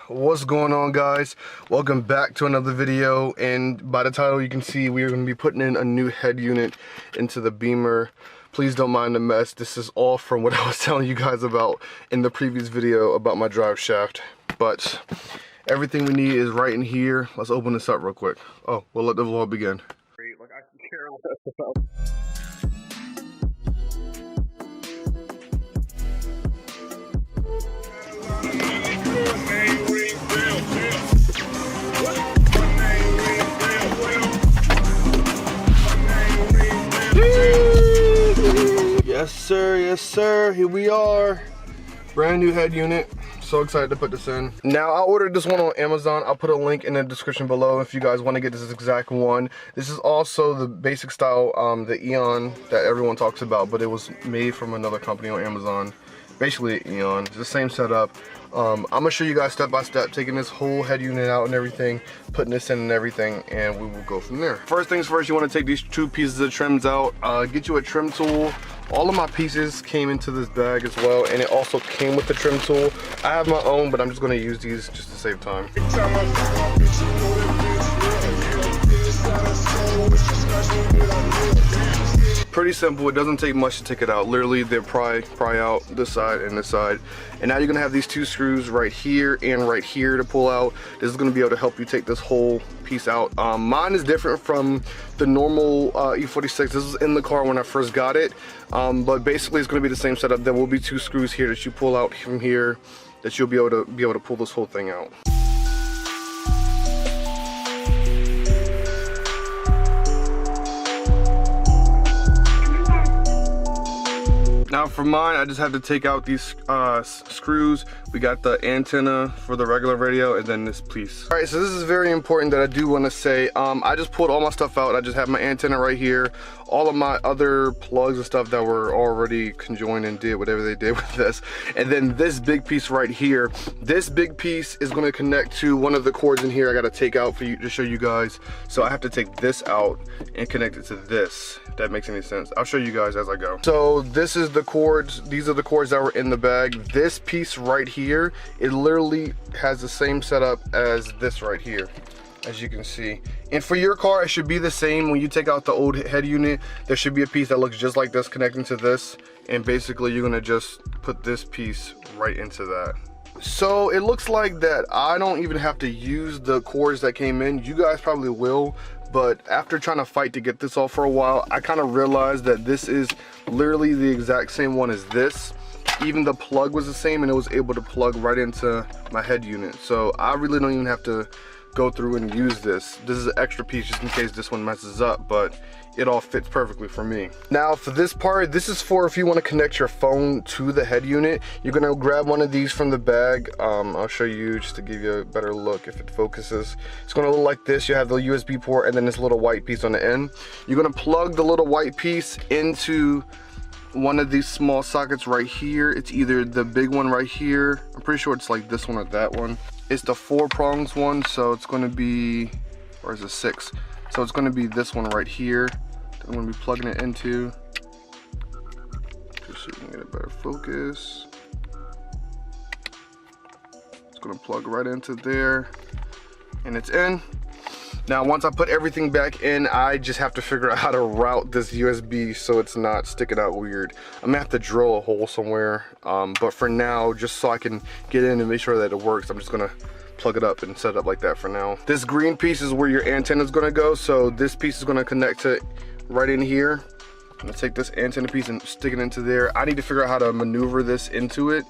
What's going on, guys? Welcome back to another video, and by the title you can see we are going to be putting in a new head unit into the Beamer. Please don't mind the mess. This is all from what I was telling you guys about in the previous video about my drive shaft, but everything we need is right in here. Let's open this up real quick. Oh, we'll let the vlog begin. Like, I can care less about. Yes sir, yes sir, here we are. Brand new head unit. So excited to put this in. Now, I ordered this one on Amazon. I'll put a link in the description below if you guys want to get this exact one. This is also the basic style, the Eon that everyone talks about, but it was made from another company on Amazon. Basically Eon, it's the same setup. I'm gonna show you guys step by step, taking this whole head unit out and everything, putting this in and everything, and we will go from there. First things first, you want to take these two pieces of trims out. Get you a trim tool. All of my pieces came into this bag as well, and it also came with the trim tool. I have my own, but I'm just gonna use these just to save time. Pretty simple. It doesn't take much to take it out. Literally, they pry out this side and this side, and now you're gonna have these two screws right here and right here to pull out. This is gonna be able to help you take this whole piece out. Mine is different from the normal E46. This was in the car when I first got it, but basically it's gonna be the same setup. There will be two screws here that you pull out from here that you'll be able to pull this whole thing out. Now for mine, I just had to take out these screws. We got the antenna for the regular radio and then this piece. All right, so this is very important that I do want to say. I just pulled all my stuff out. I just have my antenna right here. All of my other plugs and stuff that were already conjoined and did whatever they did with this. And then this big piece right here. This big piece is going to connect to one of the cords in here I got to take out for you to show you guys. So I have to take this out and connect it to this, if that makes any sense. I'll show you guys as I go. So this is the cords. These are the cords that were in the bag. This piece right here, it literally has the same setup as this right here, as you can see. And for your car, it should be the same. When you take out the old head unit, there should be a piece that looks just like this connecting to this, and basically you're gonna just put this piece right into that. So it looks like that I don't even have to use the cords that came in. You guys probably will, but after trying to fight to get this off for a while, I kind of realized that this is literally the exact same one as this. Even the plug was the same, and it was able to plug right into my head unit. So I really don't even have to go through and use this. This is an extra piece just in case this one messes up, but it all fits perfectly for me. Now for this part, this is for if you want to connect your phone to the head unit. You're gonna grab one of these from the bag. I'll show you just to give you a better look if it focuses. It's gonna look like this. You have the USB port and then this little white piece on the end. You're gonna plug the little white piece into one of these small sockets right here. It's either the big one right here. I'm pretty sure it's like this one or that one. It's the 4 prongs one, so it's going to be, or is it 6? So it's going to be this one right here that I'm going to be plugging it into, just so you can get a better focus. It's going to plug right into there, and it's in. Now once I put everything back in, I just have to figure out how to route this USB so it's not sticking out weird. I'm gonna have to drill a hole somewhere, but for now, just so I can get in and make sure that it works, I'm just gonna plug it up and set it up like that for now. This green piece is where your antenna is gonna go, so this piece is gonna connect to right in here. I'm gonna take this antenna piece and stick it into there. I need to figure out how to maneuver this into it,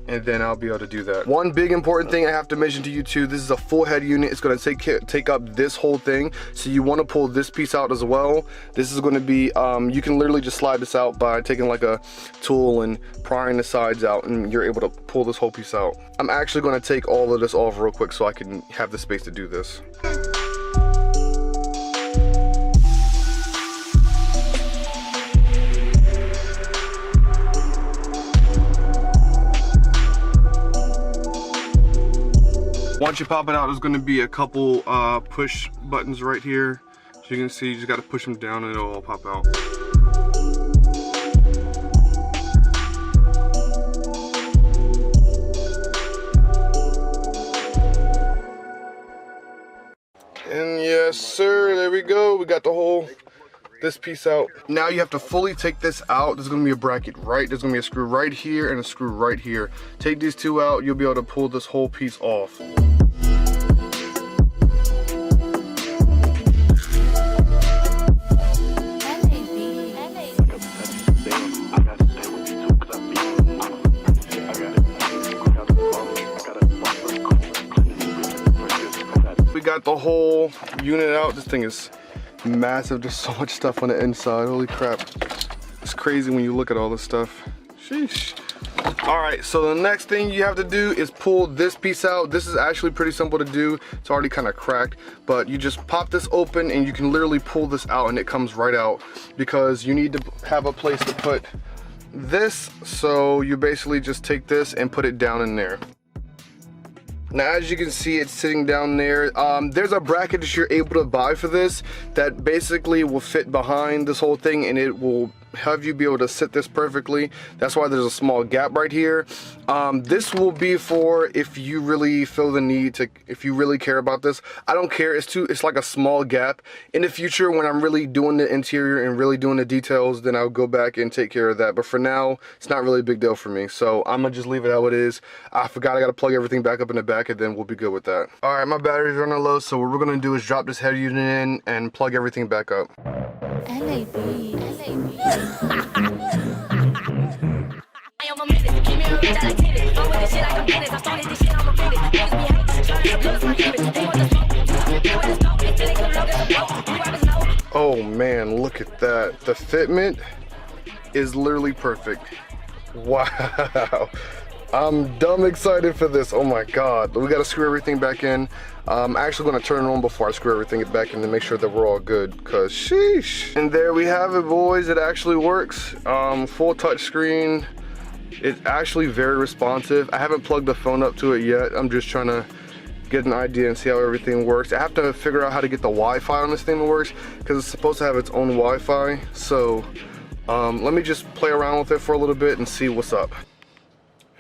and then I'll be able to do that. One big important thing I have to mention to you too, this is a full head unit. It's gonna take up this whole thing. So you wanna pull this piece out as well. This is gonna be, you can literally just slide this out by taking like a tool and prying the sides out, and you're able to pull this whole piece out. I'm actually gonna take all of this off real quick so I can have the space to do this. Once you pop it out, there's going to be a couple push buttons right here. So you can see, you just got to push them down and it'll all pop out. And yes, sir, there we go. We got the whole, this piece out. Now you have to fully take this out. There's gonna be a bracket there's gonna be a screw right here and a screw right here. Take these two out, you'll be able to pull this whole piece off. We got the whole unit out. This thing is massive. There's so much stuff on the inside. Holy crap. It's crazy when you look at all this stuff. Sheesh. All right, so the next thing you have to do is pull this piece out. This is actually pretty simple to do. It's already kind of cracked, but you just pop this open and you can literally pull this out and it comes right out, because you need to have a place to put this. So you basically just take this and put it down in there. Now, as you can see, it's sitting down there. There's a bracket that you're able to buy for this that basically will fit behind this whole thing, and it will have you be able to sit this perfectly. That's why there's a small gap right here. This will be for if you really feel the need to, if you really care about this. I don't care, it's like a small gap. In the future, when I'm really doing the interior and really doing the details, then I'll go back and take care of that. But for now, it's not really a big deal for me. So I'm gonna just leave it how it is. I forgot I gotta plug everything back up in the back, and then we'll be good with that. All right, my battery's running low, so what we're gonna do is drop this head unit in and plug everything back up. Oh man, look at that. The fitment is literally perfect. Wow. I'm dumb excited for this. Oh my god. We gotta screw everything back in. I'm actually gonna turn it on before I screw everything back in to make sure that we're all good, cause sheesh. And there we have it, boys. It actually works. Full touch screen. It's actually very responsive. I haven't plugged the phone up to it yet. I'm just trying to get an idea and see how everything works. I have to figure out how to get the Wi-Fi on this thing to work, because it's supposed to have its own Wi-Fi. So let me just play around with it for a little bit and see what's up.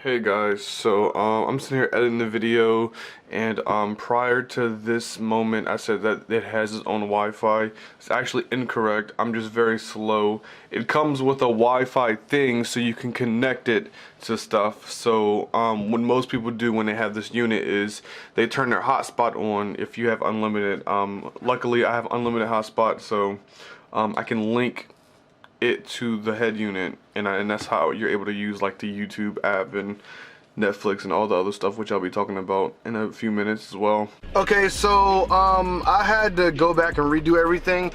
Hey guys, so I'm sitting here editing the video, and prior to this moment I said that it has its own Wi-Fi. It's actually incorrect. I'm just very slow. It comes with a Wi-Fi thing so you can connect it to stuff. So what most people do when they have this unit is they turn their hotspot on if you have unlimited. Luckily I have unlimited hotspot, so I can link it to the head unit, and that's how you're able to use like the YouTube app and Netflix and all the other stuff, which I'll be talking about in a few minutes as well. Okay, so I had to go back and redo everything.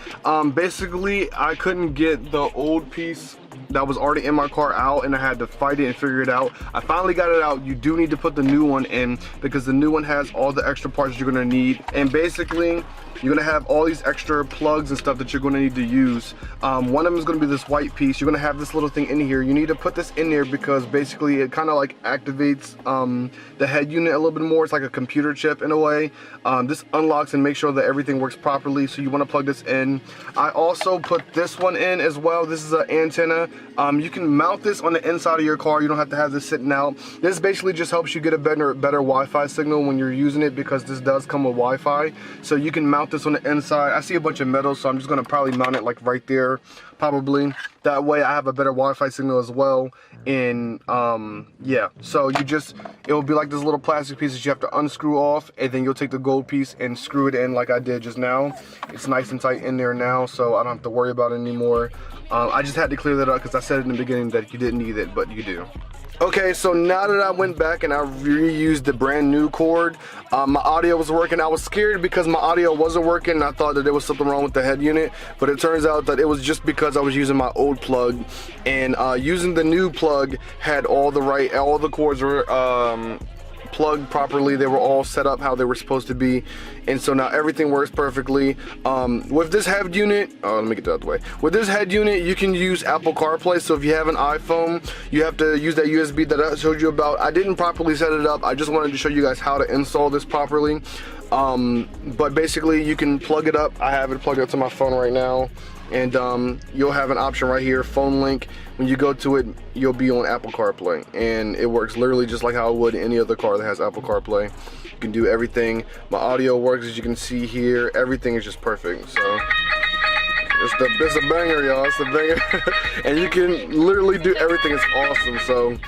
Basically I couldn't get the old piece that was already in my car out, and I had to fight it and figure it out. I finally got it out. You do need to put the new one in, because the new one has all the extra parts you're gonna need, and basically you're gonna have all these extra plugs and stuff that you're gonna need to use. One of them is gonna be this white piece. You're gonna have this little thing in here. You need to put this in there because basically it kind of like activates the head unit a little bit more. It's like a computer chip in a way. This unlocks and makes sure that everything works properly, so you want to plug this in. I also put this one in as well. This is an antenna. You can mount this on the inside of your car. You don't have to have this sitting out. This basically just helps you get a better Wi-Fi signal when you're using it, because this does come with Wi-Fi. So you can mount this on the inside. I see a bunch of metal, so I'm just gonna probably mount it like right there, probably. That way I have a better Wi-Fi signal as well. And yeah, so you just, it will be like this little plastic piece that you have to unscrew off, and then you'll take the gold piece and screw it in like I did just now. It's nice and tight in there now, so I don't have to worry about it anymore. I just had to clear that up because I said in the beginning that you didn't need it, but you do. Okay, so now that I went back and I reused the brand new cord, my audio was working. I was scared because my audio wasn't working, and I thought that there was something wrong with the head unit, but it turns out that it was just because I was using my old plug, and using the new plug had all the cords were plugged properly. They were all set up how they were supposed to be, and so now everything works perfectly. With this head unit, let me get that out the way. With this head unit, you can use Apple Carplay. So if you have an iPhone, you have to use that USB that I showed you about. I didn't properly set it up. I just wanted to show you guys how to install this properly. But basically you can plug it up. I have it plugged up to my phone right now, and you'll have an option right here, phone link. When you go to it, you'll be on Apple CarPlay, and it works literally just like how it would any other car that has Apple CarPlay. You can do everything. My audio works, as you can see here. Everything is just perfect. So it's a banger, y'all. It's a banger. And you can literally do everything. It's awesome. So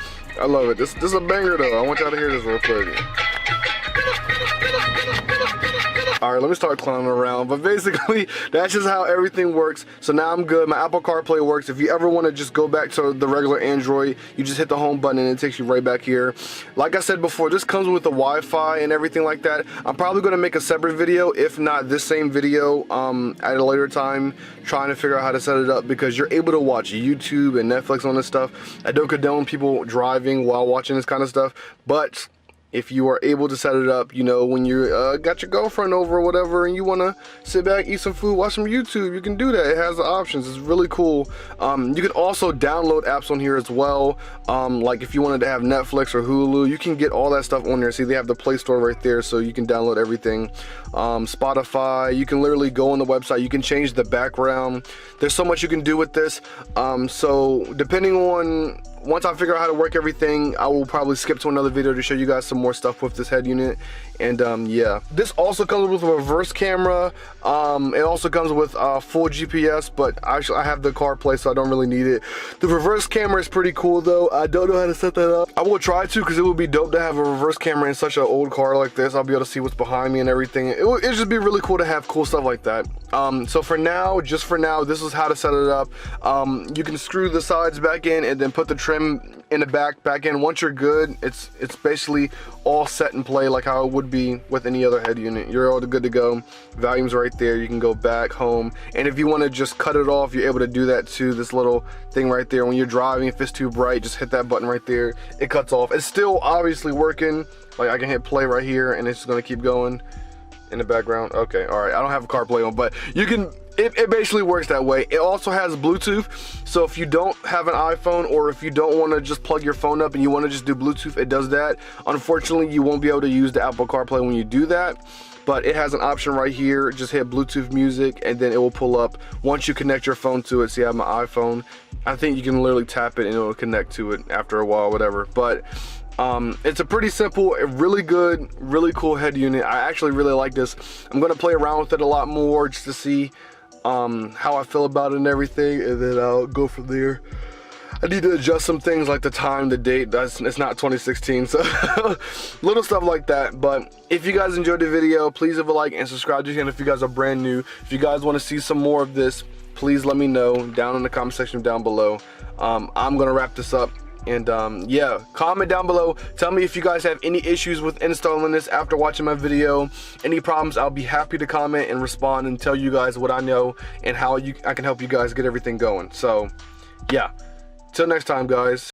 I love it. This is a banger though. I want y'all to hear this real quick. Alright, let me start clowning around, but basically that's just how everything works. So now I'm good. My Apple CarPlay works. If you ever want to just go back to the regular Android, you just hit the home button and it takes you right back here. Like I said before, this comes with the Wi-Fi and everything like that. I'm probably going to make a separate video, if not this same video, at a later time, trying to figure out how to set it up, because you're able to watch YouTube and Netflix on this stuff. I don't condone people driving while watching this kind of stuff, but if you are able to set it up, you know, when you got your girlfriend over or whatever and you want to sit back, eat some food, watch some YouTube, you can do that. It has the options. It's really cool. You can also download apps on here as well. Like if you wanted to have Netflix or Hulu, you can get all that stuff on there. See, they have the Play Store right there, so you can download everything. Spotify, you can literally go on the website. You can change the background. There's so much you can do with this. So depending on, once I figure out how to work everything, I will probably skip to another video to show you guys some more stuff with this head unit. And yeah, this also comes with a reverse camera. It also comes with full GPS, but actually I have the CarPlay, so I don't really need it. The reverse camera is pretty cool though. I don't know how to set that up. I will try to, because it would be dope to have a reverse camera in such an old car like this. I'll be able to see what's behind me and everything. It'd just be really cool to have cool stuff like that. So for now, just for now, this is how to set it up. You can screw the sides back in and then put the trim in the back in. Once you're good, it's basically all set in play like how it would be with any other head unit. You're all good to go. Volume's right there. You can go back home, and if you want to just cut it off, you're able to do that too. This little thing right there, when you're driving, if it's too bright, just hit that button right there. It cuts off. It's still obviously working. Like I can hit play right here and it's going to keep going in the background. Okay, all right, I don't have a CarPlay on, but you can, it basically works that way. It also has Bluetooth, so if you don't have an iPhone, or if you don't want to just plug your phone up and you want to just do Bluetooth, it does that. Unfortunately, you won't be able to use the Apple CarPlay when you do that, but it has an option right here. Just hit Bluetooth music and then it will pull up once you connect your phone to it. See, I have my iPhone. I think you can literally tap it and it will connect to it after a while, whatever. But it's a pretty simple, really good, really cool head unit. I actually really like this. I'm gonna play around with it a lot more just to see how I feel about it and everything, and then I'll go from there. I need to adjust some things like the time, the date. It's not 2016, so little stuff like that. But if you guys enjoyed the video, please leave a like and subscribe to the channel if you guys are brand new. If you guys want to see some more of this, please let me know down in the comment section down below. I'm gonna wrap this up. And yeah, comment down below. Tell me if you guys have any issues with installing this after watching my video. Any problems, I'll be happy to comment and respond and tell you guys what I know and how I can help you guys get everything going. So yeah, till next time, guys.